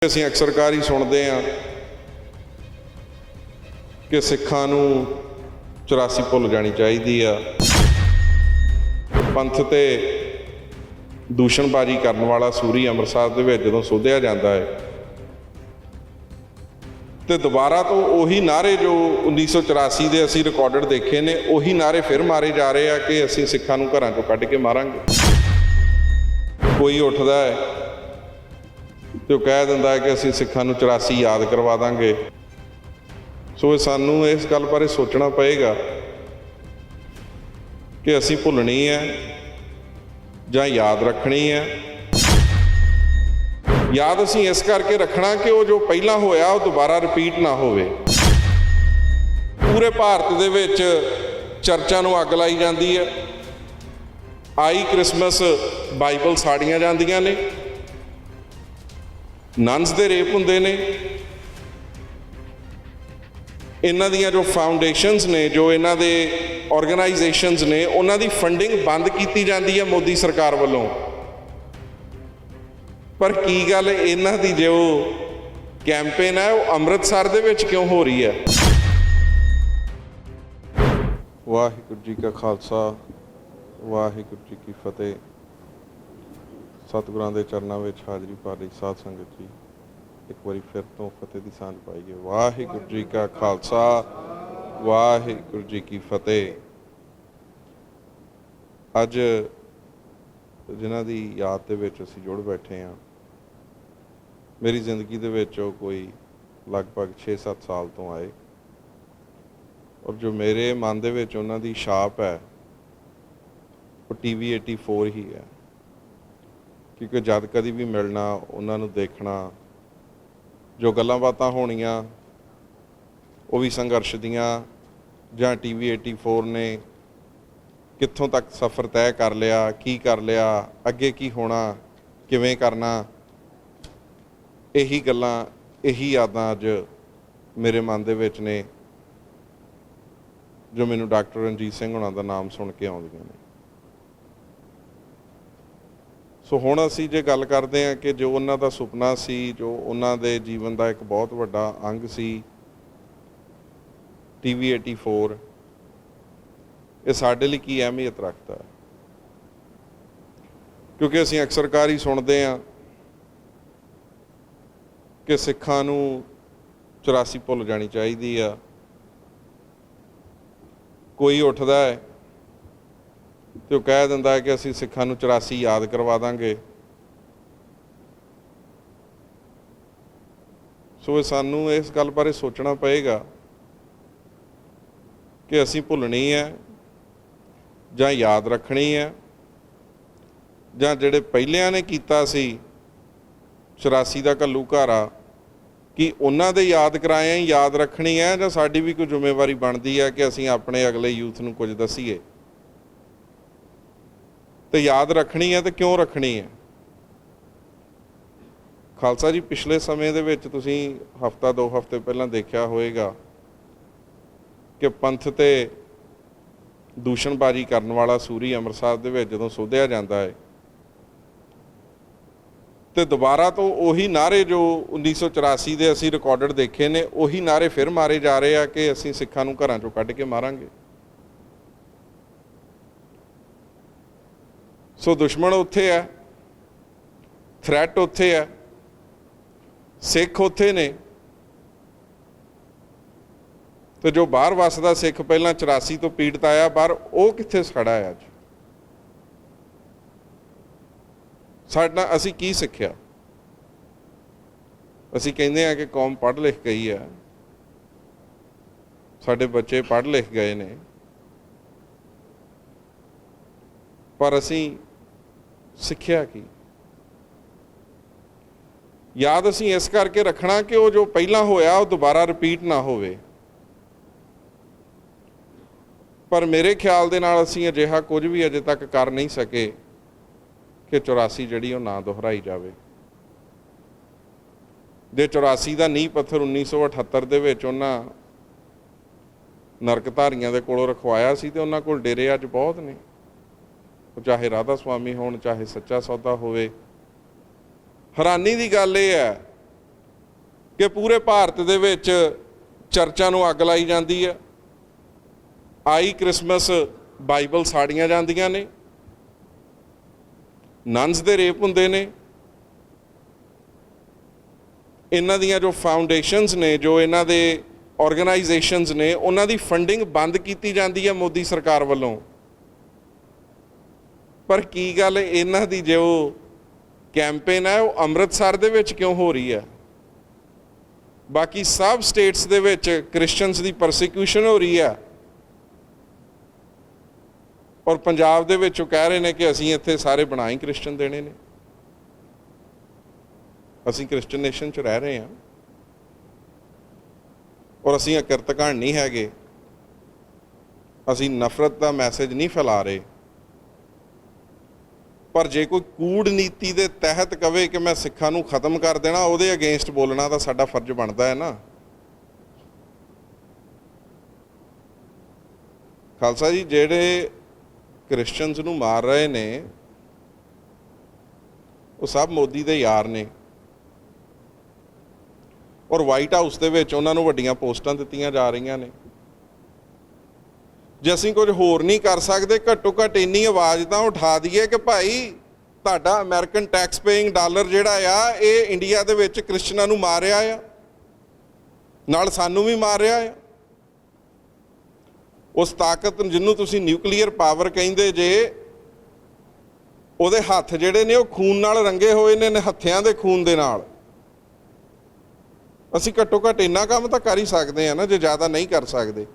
ਅਸੀਂ ਅਕਸਰ ਕਾਰ ਹੀ ਸੁਣਦੇ ਹਾਂ ਕਿ ਸਿੱਖਾਂ ਨੂੰ 84 ਭੁੱਲ ਜਾਣੀ ਚਾਹੀਦੀ ਆ। ਪੰਥ ਤੇ ਦੂਸ਼ਣਬਾਜ਼ੀ ਕਰਨ ਵਾਲਾ ਸੂਰੀ ਅੰਮ੍ਰਿਤਸਰ ਦੇ ਵਿੱਚ ਜਦੋਂ ਸੋਧਿਆ ਜਾਂਦਾ ਹੈ ਤੇ ਦੁਬਾਰਾ ਤੋਂ ਉਹੀ ਨਾਅਰੇ ਜੋ 1984 ਦੇ ਅਸੀਂ ਰਿਕਾਰਡਡ ਦੇਖੇ ਨੇ, ਉਹੀ ਨਾਅਰੇ ਫਿਰ ਮਾਰੇ ਜਾ ਰਹੇ ਆ ਕਿ ਅਸੀਂ ਸਿੱਖਾਂ ਨੂੰ ਘਰਾਂ ਚੋਂ ਕੱਢ ਕੇ ਮਾਰਾਂਗੇ। ਕੋਈ ਉੱਠਦਾ ਹੈ ਤੇ ਉਹ ਕਹਿ ਦਿੰਦਾ ਹੈ ਕਿ ਅਸੀਂ ਸਿੱਖਾਂ ਨੂੰ 84 ਯਾਦ ਕਰਵਾ ਦਾਂਗੇ। ਸੋ ਸਾਨੂੰ ਇਸ ਗੱਲ ਬਾਰੇ ਸੋਚਣਾ ਪਏਗਾ ਕਿ ਅਸੀਂ ਭੁੱਲਣੀ ਹੈ ਜਾਂ ਯਾਦ ਰੱਖਣੀ ਹੈ। ਯਾਦ ਅਸੀਂ ਇਸ ਕਰਕੇ ਰੱਖਣਾ ਕਿ ਉਹ ਜੋ ਪਹਿਲਾਂ ਹੋਇਆ ਉਹ ਦੁਬਾਰਾ ਰਿਪੀਟ ਨਾ ਹੋਵੇ। ਪੂਰੇ ਭਾਰਤ ਦੇ ਵਿੱਚ ਚਰਚਾਂ ਨੂੰ ਅੱਗ ਲਾਈ ਜਾਂਦੀ ਹੈ। ਆਈ ਕ੍ਰਿਸਮਸ ਬਾਈਬਲ ਸਾੜੀਆਂ ਜਾਂਦੀਆਂ ਨੇ, ਨਨਸ ਦੇ ਰੇਪ ਹੁੰਦੇ ਨੇ। ਇਹਨਾਂ ਦੀਆਂ ਜੋ ਫਾਊਂਡੇਸ਼ਨਸ ਨੇ, ਜੋ ਇਹਨਾਂ ਦੇ ਆਰਗੇਨਾਈਜੇਸ਼ਨਸ ਨੇ, ਉਹਨਾਂ ਦੀ ਫੰਡਿੰਗ ਬੰਦ ਕੀਤੀ ਜਾਂਦੀ ਹੈ ਮੋਦੀ ਸਰਕਾਰ ਵੱਲੋਂ। ਪਰ ਕੀ ਗੱਲ ਇਹਨਾਂ ਦੀ ਜੋ ਕੈਂਪੇਨ ਹੈ ਉਹ ਅੰਮ੍ਰਿਤਸਰ ਦੇ ਵਿੱਚ ਕਿਉਂ ਹੋ ਰਹੀ ਹੈ? ਵਾਹਿਗੁਰੂ ਜੀ ਕਾ ਖਾਲਸਾ, ਵਾਹਿਗੁਰੂ ਜੀ ਕੀ ਫਤਿਹ। ਸਤਿਗੁਰਾਂ ਦੇ ਚਰਨਾਂ ਵਿੱਚ ਹਾਜ਼ਰੀ ਪਾ ਲਈ ਸਾਧ ਸੰਗਤ ਜੀ, ਇੱਕ ਵਾਰੀ ਫਿਰ ਤੋਂ ਫਤਿਹ ਦੀ ਸਾਂਝ ਪਾਈਏ। ਵਾਹਿਗੁਰੂ ਜੀ ਕਾ ਖਾਲਸਾ, ਵਾਹਿਗੁਰੂ ਜੀ ਕੀ ਫਤਿਹ। ਅੱਜ ਜਿਨ੍ਹਾਂ ਦੀ ਯਾਦ ਦੇ ਵਿੱਚ ਅਸੀਂ ਜੁੜ ਬੈਠੇ ਹਾਂ, ਮੇਰੀ ਜ਼ਿੰਦਗੀ ਦੇ ਵਿੱਚ ਉਹ ਕੋਈ ਲਗਭਗ 6-7 ਸਾਲ ਤੋਂ ਆਏ, ਔਰ ਜੋ ਮੇਰੇ ਮਨ ਦੇ ਵਿੱਚ ਉਹਨਾਂ ਦੀ ਛਾਪ ਹੈ ਉਹ TV 84 ਹੀ ਹੈ। ਕਿਉਂਕਿ ਜਦ ਕਦੀ ਵੀ ਮਿਲਣਾ, ਉਹਨਾਂ ਨੂੰ ਦੇਖਣਾ, ਜੋ ਗੱਲਾਂ ਬਾਤਾਂ ਹੋਣੀਆਂ ਉਹ ਵੀ ਸੰਘਰਸ਼ ਦੀਆਂ, ਜਾਂ TV 84 ਨੇ ਕਿੱਥੋਂ ਤੱਕ ਸਫ਼ਰ ਤੈਅ ਕਰ ਲਿਆ, ਕੀ ਕਰ ਲਿਆ, ਅੱਗੇ ਕੀ ਹੋਣਾ, ਕਿਵੇਂ ਕਰਨਾ। ਇਹੀ ਗੱਲਾਂ, ਇਹੀ ਯਾਦਾਂ ਅੱਜ ਮੇਰੇ ਮਨ ਦੇ ਵਿੱਚ ਨੇ, ਜੋ ਮੈਨੂੰ ਡਾਕਟਰ ਰਣਜੀਤ ਸਿੰਘ ਹੋਣਾ ਦਾ ਨਾਮ ਸੁਣ ਕੇ ਆਉਂਦੀਆਂ ਨੇ। ਸੋ ਹੁਣ ਅਸੀਂ ਜੇ ਗੱਲ ਕਰਦੇ ਹਾਂ ਕਿ ਜੋ ਉਹਨਾਂ ਦਾ ਸੁਪਨਾ ਸੀ, ਜੋ ਉਹਨਾਂ ਦੇ ਜੀਵਨ ਦਾ ਇੱਕ ਬਹੁਤ ਵੱਡਾ ਅੰਗ ਸੀ, TV 84, ਇਹ ਸਾਡੇ ਲਈ ਕੀ ਅਹਿਮੀਅਤ ਰੱਖਦਾ ਹੈ? ਕਿਉਂਕਿ ਅਸੀਂ ਅਕਸਰ ਕਾਰ ਹੀ ਸੁਣਦੇ ਹਾਂ ਕਿ ਸਿੱਖਾਂ ਨੂੰ 84 ਭੁੱਲ ਜਾਣੀ ਚਾਹੀਦੀ ਆ। ਕੋਈ ਉੱਠਦਾ ਹੈ ਤੇ ਉਹ ਕਹਿ ਦਿੰਦਾ ਹੈ ਕਿ ਅਸੀਂ ਸਿੱਖਾਂ ਨੂੰ 84 ਯਾਦ ਕਰਵਾ ਦਾਂਗੇ। ਸੋ ਸਾਨੂੰ ਇਸ ਗੱਲ ਬਾਰੇ ਸੋਚਣਾ ਪਏਗਾ ਕਿ ਅਸੀਂ ਭੁੱਲਣੀ ਹੈ ਜਾਂ ਯਾਦ ਰੱਖਣੀ ਹੈ, ਜਾਂ ਜਿਹੜੇ ਪਹਿਲਿਆਂ ਨੇ ਕੀਤਾ ਸੀ 84 ਦਾ ਘੱਲੂਘਾਰਾ, ਕਿ ਉਹਨਾਂ ਦੇ ਯਾਦ ਕਰਾਏ ਯਾਦ ਰੱਖਣੀ ਹੈ, ਜਾਂ ਸਾਡੀ ਵੀ ਕੋਈ ਜ਼ਿੰਮੇਵਾਰੀ ਬਣਦੀ ਹੈ ਕਿ ਅਸੀਂ ਆਪਣੇ ਅਗਲੇ ਯੂਥ ਨੂੰ ਕੁਝ ਦੱਸੀਏ। ਤੇ ਯਾਦ ਰੱਖਣੀ ਹੈ ਤੇ ਕਿਉਂ ਰੱਖਣੀ ਹੈ? ਖਾਲਸਾ ਜੀ, ਪਿਛਲੇ ਸਮੇਂ ਦੇ ਵਿੱਚ ਤੁਸੀਂ ਹਫ਼ਤਾ 2 ਹਫ਼ਤੇ ਪਹਿਲਾਂ ਦੇਖਿਆ ਹੋਵੇਗਾ ਕਿ ਪੰਥ ਤੇ ਦੂਸ਼ਣਬਾਜ਼ੀ ਕਰਨ ਵਾਲਾ ਸੂਰੀ ਅੰਮ੍ਰਿਤਸਰ ਦੇ ਵਿੱਚ ਜਦੋਂ ਸੋਧਿਆ ਜਾਂਦਾ ਹੈ ਤੇ ਦੁਬਾਰਾ ਤੋਂ ਉਹੀ ਨਾਅਰੇ ਜੋ 1984 ਦੇ ਅਸੀਂ ਰਿਕਾਰਡਡ ਦੇਖੇ ਨੇ, ਉਹੀ ਨਾਅਰੇ ਫਿਰ ਮਾਰੇ ਜਾ ਰਹੇ ਆ ਕਿ ਅਸੀਂ ਸਿੱਖਾਂ ਨੂੰ ਘਰਾਂ ਚੋਂ ਕੱਢ ਕੇ ਮਾਰਾਂਗੇ। ਸੋ ਦੁਸ਼ਮਣ ਉੱਥੇ ਹੈ, ਥ੍ਰੈਟ ਉੱਥੇ ਹੈ, ਸਿੱਖ ਉੱਥੇ ਨੇ, ਤੇ ਜੋ ਬਾਹਰ ਵੱਸਦਾ ਸਿੱਖ ਪਹਿਲਾਂ 84 ਤੋਂ ਪੀੜਤ ਆਇਆ ਬਾਹਰ, ਉਹ ਕਿੱਥੇ ਖੜਾ ਹੈ ਅੱਜ? ਸਾਡਾ ਅਸੀਂ ਕੀ ਸਿੱਖਿਆ? ਅਸੀਂ ਕਹਿੰਦੇ ਹਾਂ ਕਿ ਕੌਮ ਪੜ੍ਹ ਲਿਖ ਗਈ ਹੈ, ਸਾਡੇ ਬੱਚੇ ਪੜ੍ਹ ਲਿਖ ਗਏ ਨੇ, ਪਰ ਅਸੀਂ ਸਿੱਖਿਆ ਕੀ? ਯਾਦ ਅਸੀਂ ਇਸ ਕਰਕੇ ਰੱਖਣਾ ਕਿ ਉਹ ਜੋ ਪਹਿਲਾਂ ਹੋਇਆ ਉਹ ਦੁਬਾਰਾ ਰਿਪੀਟ ਨਾ ਹੋਵੇ। ਪਰ ਮੇਰੇ ਖਿਆਲ ਦੇ ਨਾਲ ਅਸੀਂ ਅਜਿਹਾ ਕੁਝ ਵੀ ਅਜੇ ਤੱਕ ਕਰ ਨਹੀਂ ਸਕੇ ਕਿ 84 ਜਿਹੜੀ ਉਹ ਨਾ ਦੁਹਰਾਈ ਜਾਵੇ। ਜੇ 84 ਦਾ ਨੀਂਹ ਪੱਥਰ 1978 ਦੇ ਵਿੱਚ ਉਹਨਾਂ ਨਰਕਧਾਰੀਆਂ ਦੇ ਕੋਲੋਂ ਰਖਵਾਇਆ ਸੀ, ਤੇ ਉਹਨਾਂ ਕੋਲ ਡੇਰੇ ਅੱਜ ਬਹੁਤ ਨੇ, ਉਹ ਚਾਹੇ ਰਾਧਾ ਸੁਆਮੀ ਹੋਣ, ਚਾਹੇ ਸੱਚਾ ਸੌਦਾ ਹੋਵੇ। ਹੈਰਾਨੀ ਦੀ ਗੱਲ ਇਹ ਹੈ ਕਿ ਪੂਰੇ ਭਾਰਤ ਦੇ ਵਿੱਚ ਚਰਚਾਂ ਨੂੰ ਅੱਗ ਲਾਈ ਜਾਂਦੀ ਹੈ, ਆਈ ਕ੍ਰਿਸਮਸ ਬਾਈਬਲ ਸਾੜੀਆਂ ਜਾਂਦੀਆਂ ਨੇ, ਨਨਸ ਦੇ ਰੇਪ ਹੁੰਦੇ ਨੇ। ਇਹਨਾਂ ਦੀਆਂ ਜੋ ਫਾਊਂਡੇਸ਼ਨਸ ਨੇ, ਜੋ ਇਹਨਾਂ ਦੇ ਆਰਗੇਨਾਈਜੇਸ਼ਨਸ ਨੇ, ਉਹਨਾਂ ਦੀ ਫੰਡਿੰਗ ਬੰਦ ਕੀਤੀ ਜਾਂਦੀ ਹੈ ਮੋਦੀ ਸਰਕਾਰ ਵੱਲੋਂ। ਪਰ ਕੀ ਗੱਲ, ਇਹਨਾਂ ਦੀ ਜੋ ਕੈਂਪੇਨ ਹੈ ਉਹ ਅੰਮ੍ਰਿਤਸਰ ਦੇ ਵਿੱਚ ਕਿਉਂ ਹੋ ਰਹੀ ਹੈ? ਬਾਕੀ ਸਭ ਸਟੇਟਸ ਦੇ ਵਿੱਚ ਕ੍ਰਿਸਚੀਅਨਸ ਦੀ ਪਰਸੀਕਿਊਸ਼ਨ ਹੋ ਰਹੀ ਹੈ, ਔਰ ਪੰਜਾਬ ਦੇ ਵਿੱਚ ਉਹ ਕਹਿ ਰਹੇ ਨੇ ਕਿ ਅਸੀਂ ਇੱਥੇ ਸਾਰੇ ਬਣਾ ਹੀ ਕ੍ਰਿਸਚਨ ਦੇਣੇ ਨੇ। ਅਸੀਂ ਕ੍ਰਿਸਚਨ ਨੇਸ਼ਨ 'ਚ ਰਹਿ ਰਹੇ ਹਾਂ, ਔਰ ਅਸੀਂ ਅਕਿਰਤਕਾਣ ਨਹੀਂ ਹੈਗੇ, ਅਸੀਂ ਨਫ਼ਰਤ ਦਾ ਮੈਸੇਜ ਨਹੀਂ ਫੈਲਾ ਰਹੇ। ਪਰ ਜੇ ਕੋਈ ਕੂੜਨੀਤੀ ਦੇ ਤਹਿਤ ਕਵੇ ਕਿ ਮੈਂ ਸਿੱਖਾਂ ਨੂੰ ਖਤਮ ਕਰ ਦੇਣਾ, ਉਹਦੇ ਅਗੇਂਸਟ ਬੋਲਣਾ ਤਾਂ ਸਾਡਾ ਫਰਜ਼ ਬਣਦਾ ਹੈ ਨਾ। ਖਾਲਸਾ ਜੀ, ਜਿਹੜੇ ਕ੍ਰਿਸਚਨਸ ਨੂੰ ਮਾਰ ਰਹੇ ਨੇ ਉਹ ਸਭ ਮੋਦੀ ਦੇ ਯਾਰ ਨੇ, ਔਰ ਵਾਈਟ ਹਾਊਸ ਦੇ ਵਿੱਚ ਉਹਨਾਂ ਨੂੰ ਵੱਡੀਆਂ ਪੋਸਟਾਂ ਦਿੱਤੀਆਂ ਜਾ ਰਹੀਆਂ ਨੇ। ਜੇ ਅਸੀਂ ਕੁਝ ਹੋਰ ਨਹੀਂ ਕਰ ਸਕਦੇ, ਘੱਟੋ ਘੱਟ ਇੰਨੀ ਆਵਾਜ਼ ਤਾਂ ਉਠਾ ਦਈਏ ਕਿ ਭਾਈ ਤੁਹਾਡਾ ਅਮਰੀਕਨ ਟੈਕਸ ਪੇਇੰਗ ਡਾਲਰ ਜਿਹੜਾ ਆ ਇਹ ਇੰਡੀਆ ਦੇ ਵਿੱਚ ਕ੍ਰਿਸਚਨਾਂ ਨੂੰ ਮਾਰ ਰਿਹਾ ਆ, ਨਾਲ ਸਾਨੂੰ ਵੀ ਮਾਰ ਰਿਹਾ ਆ। ਉਸ ਤਾਕਤ ਜਿਹਨੂੰ ਤੁਸੀਂ ਨਿਊਕਲੀਅਰ ਪਾਵਰ ਕਹਿੰਦੇ ਜੇ, ਉਹਦੇ ਹੱਥ ਜਿਹੜੇ ਨੇ ਉਹ ਖੂਨ ਨਾਲ ਰੰਗੇ ਹੋਏ ਨੇ, ਹੱਥਿਆਂ ਦੇ ਖੂਨ ਦੇ ਨਾਲ। ਅਸੀਂ ਘੱਟੋ ਘੱਟ ਇੰਨਾ ਕੰਮ ਤਾਂ ਕਰ ਹੀ ਸਕਦੇ ਹਾਂ ਨਾ, ਜੇ ਜ਼ਿਆਦਾ ਨਹੀਂ ਕਰ ਸਕਦੇ।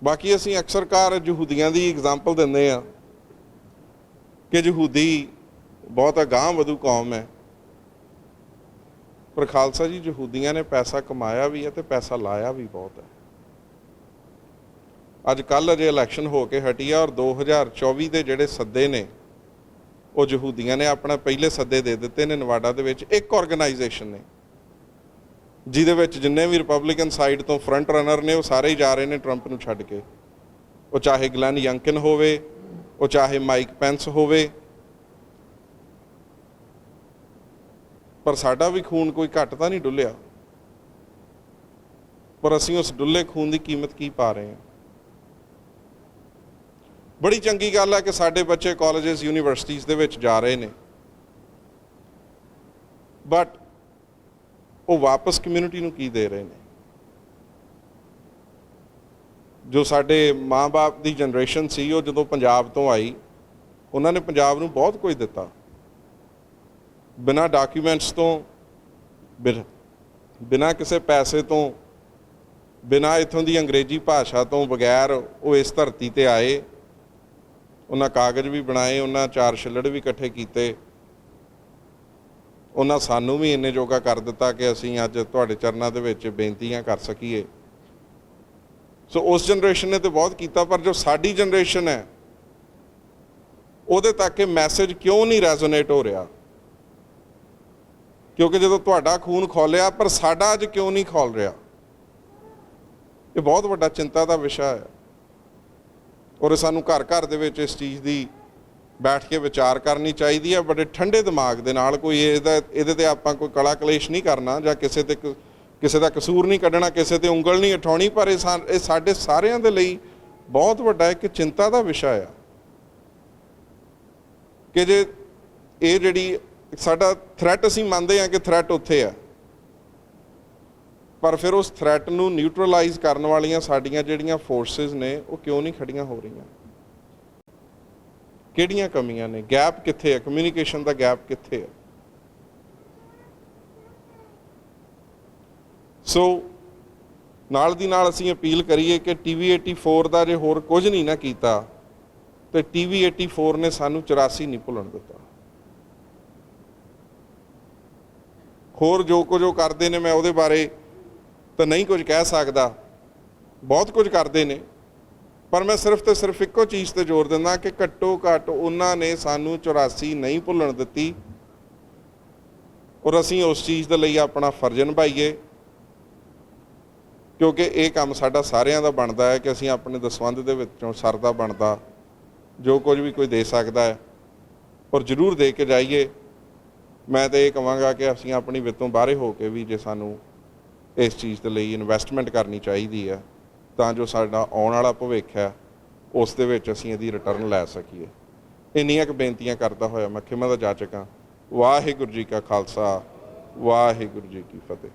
ਬਾਕੀ ਅਸੀਂ ਅਕਸਰਕਾਰ ਯਹੂਦੀਆਂ ਦੀ ਐਗਜ਼ਾਮਪਲ ਦਿੰਦੇ ਹਾਂ ਕਿ ਯਹੂਦੀ ਬਹੁਤ ਅਗਾਂਹ ਵਧੂ ਕੌਮ ਹੈ, ਪਰ ਖਾਲਸਾ ਜੀ ਯਹੂਦੀਆਂ ਨੇ ਪੈਸਾ ਕਮਾਇਆ ਵੀ ਹੈ ਤੇ ਪੈਸਾ ਲਾਇਆ ਵੀ ਬਹੁਤ ਹੈ। ਅੱਜ ਕੱਲ੍ਹ ਅਜੇ ਇਲੈਕਸ਼ਨ ਹੋ ਕੇ ਹਟੀ ਆ, ਔਰ 2024 ਦੇ ਜਿਹੜੇ ਸੱਦੇ ਨੇ ਉਹ ਯਹੂਦੀਆਂ ਨੇ ਆਪਣਾ ਪਹਿਲੇ ਸੱਦੇ ਦੇ ਦਿੱਤੇ ਨੇ ਨਵਾਡਾ ਦੇ ਵਿੱਚ। ਇੱਕ ਆਰਗੇਨਾਈਜੇਸ਼ਨ ਨੇ ਜਿਹਦੇ ਵਿੱਚ ਜਿੰਨੇ ਵੀ ਰਿਪਬਲਿਕਨ ਸਾਈਡ ਤੋਂ ਫਰੰਟ ਰਨਰ ਨੇ ਉਹ ਸਾਰੇ ਹੀ ਜਾ ਰਹੇ ਨੇ ਟਰੰਪ ਨੂੰ ਛੱਡ ਕੇ। ਉਹ ਚਾਹੇ ਗਲੈਨ ਯੰਕਿਨ ਹੋਵੇ, ਉਹ ਚਾਹੇ ਮਾਈਕ ਪੈਂਸ ਹੋਵੇ, ਪਰ ਸਾਡਾ ਵੀ ਖੂਨ ਕੋਈ ਘੱਟ ਤਾਂ ਨਹੀਂ ਡੁੱਲਿਆ। ਪਰ ਅਸੀਂ ਉਸ ਡੁੱਲੇ ਖੂਨ ਦੀ ਕੀਮਤ ਕੀ ਪਾ ਰਹੇ ਹਾਂ? ਬੜੀ ਚੰਗੀ ਗੱਲ ਹੈ ਕਿ ਸਾਡੇ ਬੱਚੇ ਕਾਲਜਸ ਯੂਨੀਵਰਸਿਟੀਜ਼ ਦੇ ਵਿੱਚ ਜਾ ਰਹੇ ਨੇ, ਬਟ ਉਹ ਵਾਪਸ ਕਮਿਊਨਿਟੀ ਨੂੰ ਕੀ ਦੇ ਰਹੇ ਨੇ? ਜੋ ਸਾਡੇ ਮਾਂ-ਬਾਪ ਦੀ ਜਨਰੇਸ਼ਨ ਸੀ, ਉਹ ਜਦੋਂ ਪੰਜਾਬ ਤੋਂ ਆਈ, ਉਹਨਾਂ ਨੇ ਪੰਜਾਬ ਨੂੰ ਬਹੁਤ ਕੁਝ ਦਿੱਤਾ। ਬਿਨਾਂ ਡਾਕੂਮੈਂਟਸ ਤੋਂ, ਬਿਨਾਂ ਕਿਸੇ ਪੈਸੇ ਤੋਂ, ਬਿਨਾਂ ਇੱਥੋਂ ਦੀ ਅੰਗਰੇਜ਼ੀ ਭਾਸ਼ਾ ਤੋਂ ਬਗੈਰ ਉਹ ਇਸ ਧਰਤੀ ਤੇ ਆਏ। ਉਹਨਾਂ ਕਾਗਜ਼ ਵੀ ਬਣਾਏ, ਉਹਨਾਂ 4 ਛਿੱਲੜ ਵੀ ਇਕੱਠੇ ਕੀਤੇ, ਉਹਨਾਂ ਸਾਨੂੰ ਵੀ ਇੰਨੇ ਜੋਗਾ ਕਰ ਦਿੱਤਾ ਕਿ ਅਸੀਂ ਅੱਜ ਤੁਹਾਡੇ ਚਰਨਾਂ ਦੇ ਵਿੱਚ ਬੇਨਤੀਆਂ ਕਰ ਸਕੀਏ। ਸੋ ਉਸ ਜਨਰੇਸ਼ਨ ਨੇ ਤਾਂ ਬਹੁਤ ਕੀਤਾ, ਪਰ ਜੋ ਸਾਡੀ ਜਨਰੇਸ਼ਨ ਹੈ ਉਹਦੇ ਤੱਕ ਇਹ ਮੈਸੇਜ ਕਿਉਂ ਨਹੀਂ ਰੈਜ਼ੋਨੇਟ ਹੋ ਰਿਹਾ? ਕਿਉਂਕਿ ਜਦੋਂ ਤੁਹਾਡਾ ਖੂਨ ਖੌਲਿਆ, ਪਰ ਸਾਡਾ ਅੱਜ ਕਿਉਂ ਨਹੀਂ ਖੌਲ ਰਿਹਾ? ਇਹ ਬਹੁਤ ਵੱਡਾ ਚਿੰਤਾ ਦਾ ਵਿਸ਼ਾ ਹੈ, ਔਰ ਸਾਨੂੰ ਘਰ ਘਰ ਦੇ ਵਿੱਚ ਇਸ ਚੀਜ਼ ਦੀ ਬੈਠ ਕੇ ਵਿਚਾਰ ਕਰਨੀ ਚਾਹੀਦੀ ਹੈ ਬੜੇ ਠੰਡੇ ਦਿਮਾਗ ਦੇ ਨਾਲ। ਕੋਈ ਇਹਦੇ ਤੇ ਆਪਾਂ ਕੋਈ ਕਲਾ ਕਲੇਸ਼ ਨਹੀਂ ਕਰਨਾ, ਜਾਂ ਕਿਸੇ ਦਾ ਕਸੂਰ ਨਹੀਂ ਕੱਢਣਾ, ਕਿਸੇ ਤੇ ਉਂਗਲ ਨਹੀਂ ਉਠਾਉਣੀ, ਪਰ ਇਹ ਸਾਡੇ ਸਾਰਿਆਂ ਦੇ ਲਈ ਬਹੁਤ ਵੱਡਾ ਇੱਕ ਚਿੰਤਾ ਦਾ ਵਿਸ਼ਾ ਆ ਕਿ ਜੇ ਇਹ ਜਿਹੜੀ ਸਾਡਾ ਥ੍ਰੈਟ, ਅਸੀਂ ਮੰਨਦੇ ਹਾਂ ਕਿ ਥ੍ਰੈਟ ਉੱਥੇ ਆ, ਪਰ ਫਿਰ ਉਸ ਥ੍ਰੈਟ ਨੂੰ ਨਿਊਟਰਲਾਈਜ਼ ਕਰਨ ਵਾਲੀਆਂ ਸਾਡੀਆਂ ਜਿਹੜੀਆਂ ਫੋਰਸਿਸ ਨੇ ਉਹ ਕਿਉਂ ਨਹੀਂ ਖੜੀਆਂ ਹੋ ਰਹੀਆਂ? ਕਿਹੜੀਆਂ ਕਮੀਆਂ ਨੇ? ਗੈਪ ਕਿੱਥੇ ਹੈ? ਕਮਿਊਨੀਕੇਸ਼ਨ ਦਾ ਗੈਪ ਕਿੱਥੇ ਹੈ? ਸੋ ਨਾਲ ਦੀ ਨਾਲ ਅਸੀਂ ਅਪੀਲ ਕਰੀਏ ਕਿ TV 84 ਦਾ ਜੇ ਹੋਰ ਕੁਝ ਨਹੀਂ ਨਾ ਕੀਤਾ ਤੇ TV 84 ਨੇ ਸਾਨੂੰ 84 ਨਹੀਂ ਭੁੱਲਣ ਦਿੱਤਾ। ਹੋਰ ਜੋ ਕੁਝ ਉਹ ਕਰਦੇ ਨੇ ਮੈਂ ਉਹਦੇ ਬਾਰੇ ਤਾਂ ਨਹੀਂ ਕੁਝ ਕਹਿ ਸਕਦਾ, ਬਹੁਤ ਕੁਝ ਕਰਦੇ ਨੇ, ਪਰ ਮੈਂ ਸਿਰਫ ਤੇ ਸਿਰਫ ਇੱਕੋ ਚੀਜ਼ ਤੇ ਜ਼ੋਰ ਦਿੰਦਾ ਕਿ ਘੱਟੋ ਘੱਟ ਉਹਨਾਂ ਨੇ ਸਾਨੂੰ 84 ਨਹੀਂ ਭੁੱਲਣ ਦਿੱਤੀ, ਔਰ ਅਸੀਂ ਉਸ ਚੀਜ਼ ਦੇ ਲਈ ਆਪਣਾ ਫਰਜ਼ ਨਿਭਾਈਏ, ਕਿਉਂਕਿ ਇਹ ਕੰਮ ਸਾਡਾ ਸਾਰਿਆਂ ਦਾ ਬਣਦਾ ਹੈ ਕਿ ਅਸੀਂ ਆਪਣੇ ਦਸਵੰਧ ਦੇ ਵਿੱਚੋਂ ਸਰਦਾ ਬਣਦਾ ਜੋ ਕੁਝ ਵੀ ਕੋਈ ਦੇ ਸਕਦਾ ਹੈ, ਔਰ ਜ਼ਰੂਰ ਦੇ ਕੇ ਜਾਈਏ। ਮੈਂ ਤਾਂ ਇਹ ਕਹਾਂਗਾ ਕਿ ਅਸੀਂ ਆਪਣੀ ਵਿੱਤੋਂ ਬਾਹਰੇ ਹੋ ਕੇ ਵੀ ਜੇ ਸਾਨੂੰ ਇਸ ਚੀਜ਼ ਦੇ ਲਈ ਇਨਵੈਸਟਮੈਂਟ ਕਰਨੀ ਚਾਹੀਦੀ ਹੈ ਤਾਂ ਜੋ ਸਾਡਾ ਆਉਣ ਵਾਲਾ ਭਵਿੱਖ ਹੈ ਉਸ ਦੇ ਵਿੱਚ ਅਸੀਂ ਇਹਦੀ ਰਿਟਰਨ ਲੈ ਸਕੀਏ। ਇੰਨੀਆਂ ਕੁ ਬੇਨਤੀਆਂ ਕਰਦਾ ਹੋਇਆ ਮੈਂ ਖਿਮਾ ਦਾ ਜਾਚਕ ਹਾਂ। ਵਾਹਿਗੁਰੂ ਜੀ ਕਾ ਖਾਲਸਾ, ਵਾਹਿਗੁਰੂ ਜੀ ਕੀ ਫਤਿਹ।